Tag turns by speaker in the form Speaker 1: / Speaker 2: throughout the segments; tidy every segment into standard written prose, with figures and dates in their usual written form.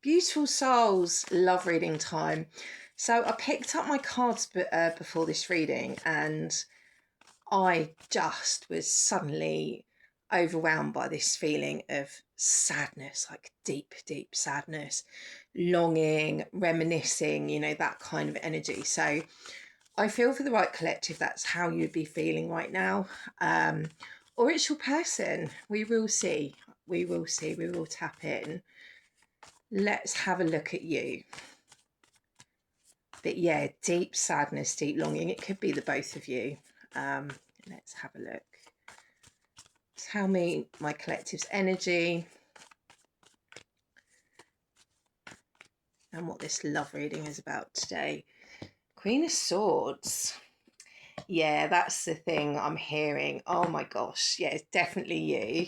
Speaker 1: Beautiful souls, love reading time. So I picked up my cards before this reading, and I just was suddenly overwhelmed by this feeling of sadness, like deep, deep sadness, longing, reminiscing, that kind of energy. So I feel for the right collective, that's how you'd be feeling right now. Or it's your person. We will see. We will see. We will tap in. Let's have a look at you. But yeah, deep sadness, deep longing. It could be the both of you. Let's have a look. Tell me my collective's energy and what this love reading is about today. Queen of Swords. Yeah, that's the thing I'm hearing. Oh my gosh. Yeah, it's definitely you.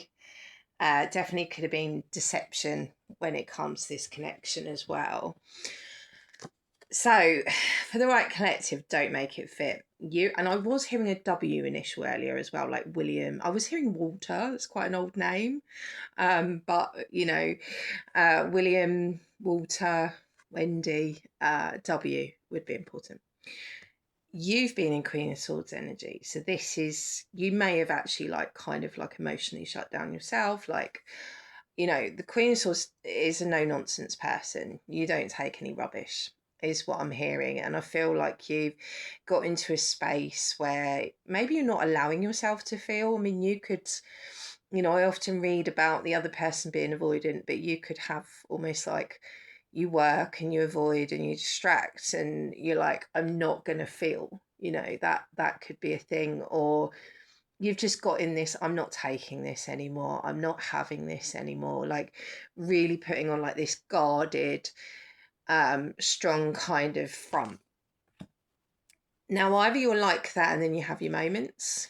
Speaker 1: Definitely could have been deception when it comes to this connection as well. So, for the right collective, don't make it fit you. And I was hearing a W initial earlier as well, like William. I was hearing Walter. It's quite an old name, but William, Walter, Wendy, W would be important. You've been in Queen of Swords energy, so this is, you may have actually kind of emotionally shut down yourself, the Queen of Swords is a no nonsense person. You don't take any rubbish, is what I'm hearing. And I feel like you've got into a space where maybe you're not allowing yourself to feel. I mean, you could, I often read about the other person being avoidant, but you could have almost like you work and you avoid and you distract and you're like, I'm not going to feel, that could be a thing. Or you've just got in this, I'm not taking this anymore, I'm not having this anymore, like really putting on like this guarded strong kind of front. Now either you're like that and then you have your moments,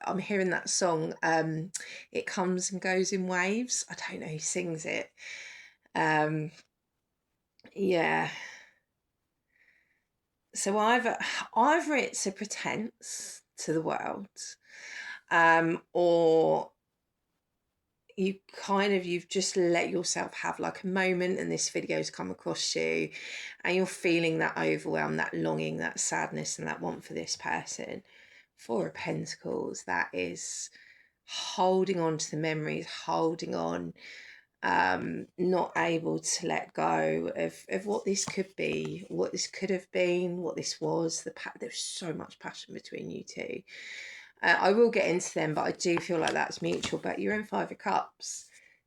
Speaker 1: I'm hearing that song, It Comes and Goes in Waves. I don't know who sings it. Yeah, so either it's a pretense to the world, or you've just let yourself have like a moment and this video's come across you and you're feeling that overwhelm, that longing, that sadness and that want for this person. Four of Pentacles, that is holding on to the memories, holding on, not able to let go of what this could be, what this could have been, what this was. There's so much passion between you two. I will get into them, but I do feel like that's mutual. But you're in Five of Cups.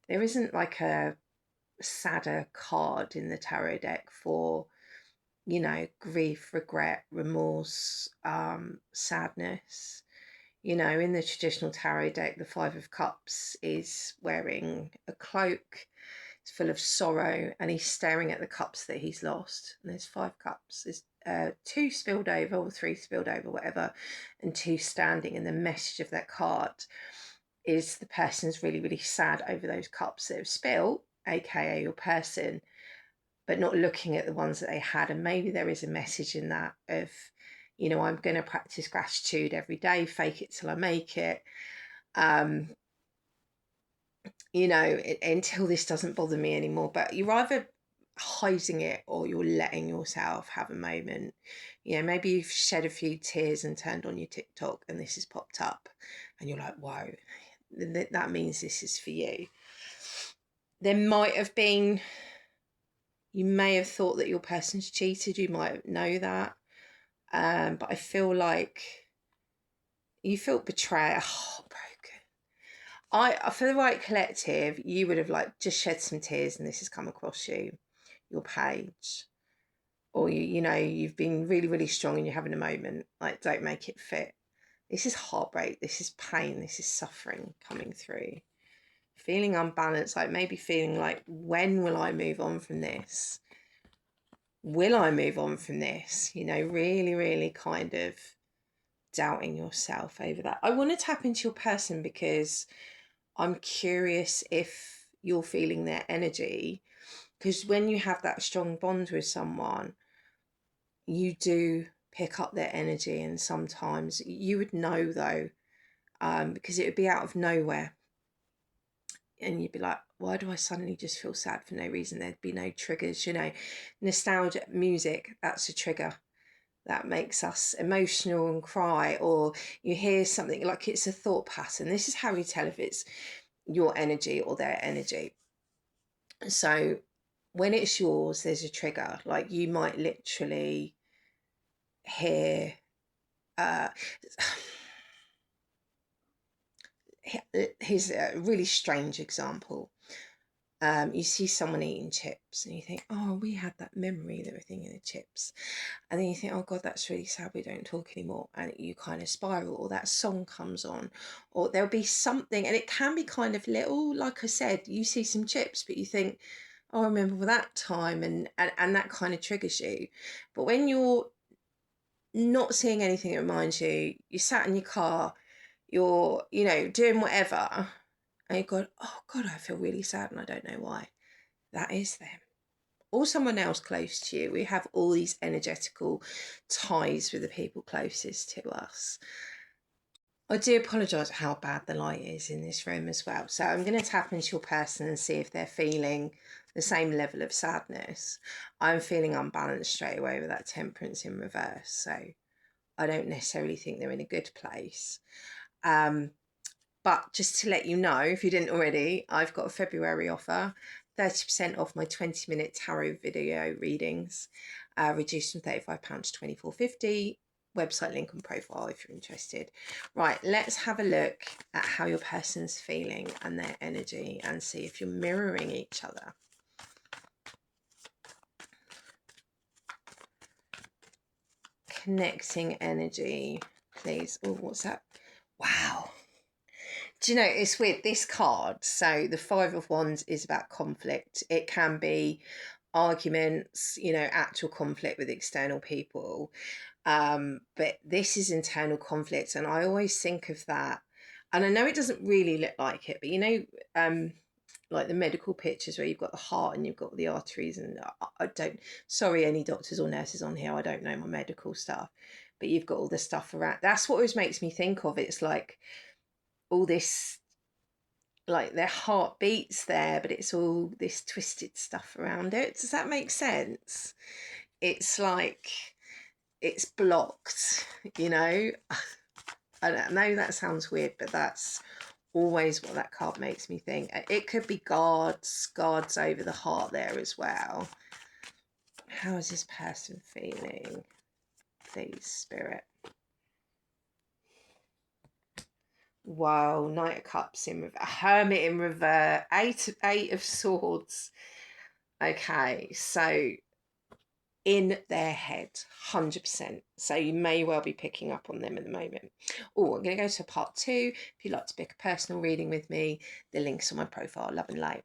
Speaker 1: There isn't like a sadder card in the tarot deck for, grief, regret, remorse, sadness. In the traditional tarot deck, the Five of Cups is wearing a cloak. It's full of sorrow and he's staring at the cups that he's lost. And there's 5 cups. There's two spilled over or three spilled over, whatever, and two standing. And the message of that card is the person's really, really sad over those cups that have spilled, aka your person, but not looking at the ones that they had. And maybe there is a message in that of, I'm going to practice gratitude every day, fake it till I make it. Until this doesn't bother me anymore. But you're either hiding it or you're letting yourself have a moment. Maybe you've shed a few tears and turned on your TikTok and this has popped up and you're like, whoa, that means this is for you. There might have been, you may have thought that your person's cheated, you might know that, but I feel like you felt betrayed, heartbroken. For the right collective, you would have just shed some tears and this has come across your page. Or you've been really, really strong and you're having a moment. Don't make it fit. This is heartbreak, this is pain, this is suffering coming through. Feeling unbalanced, maybe feeling like, when will I move on from this? Will I move on from this? Really, really kind of doubting yourself over that. I want to tap into your person because I'm curious if you're feeling their energy, because when you have that strong bond with someone, you do pick up their energy, and sometimes you would know though, because it would be out of nowhere. and you'd be like, why do I suddenly just feel sad for no reason? There'd be no triggers, you know. Nostalgia music, that's a trigger that makes us emotional and cry. Or you hear something like it's a thought pattern. This is how you tell if it's your energy or their energy. So when it's yours, there's a trigger. Like you might literally hear uh here's a really strange example. You see someone eating chips and you think, oh, we had that memory that we're thinking of chips. And then you think, oh God, that's really sad, we don't talk anymore. And you kind of spiral, or that song comes on, or there'll be something, and it can be kind of little, like I said, you see some chips, but you think, oh, I remember that time, and that kind of triggers you. But when you're not seeing anything that reminds you, you sat in your car, you're, you know, doing whatever, and you go, oh God, I feel really sad and I don't know why. That is them. Or someone else close to you. We have all these energetical ties with the people closest to us. I do apologise for how bad the light is in this room as well. So I'm going to tap into your person and see if they're feeling the same level of sadness. I'm feeling unbalanced straight away with that temperance in reverse. So I don't necessarily think they're in a good place. But just to let you know, if you didn't already, I've got a February offer, 30% off my 20-minute tarot video readings, reduced from £35 to £24.50. Website link and profile if you're interested. Right, let's have a look at how your person's feeling and their energy and see if you're mirroring each other. Connecting energy, please. Oh, what's that? Wow. Do you know, it's weird, this card, so the Five of Wands is about conflict. It can be arguments, you know, actual conflict with external people. But this is internal conflict, and I always think of that. And I know it doesn't really look like it, but you know, like the medical pictures where you've got the heart and you've got the arteries, and I don't, sorry, any doctors or nurses on here, I don't know my medical stuff, but you've got all the stuff around. That's what always makes me think of it. It's like all this, like their heart beats there, but it's all this twisted stuff around it. Does that make sense? It's like it's blocked, you know. I know that sounds weird, but that's always what that card makes me think. It could be guards over the heart there as well. How is this person feeling? Please, Spirit. Wow, Knight of Cups in reverse, Hermit in reverse, eight of Swords. Okay, so in their head, 100%. So you may well be picking up on them at the moment. Oh, I'm going to go to part 2. If you'd like to book a personal reading with me, the link's on my profile. Love and light.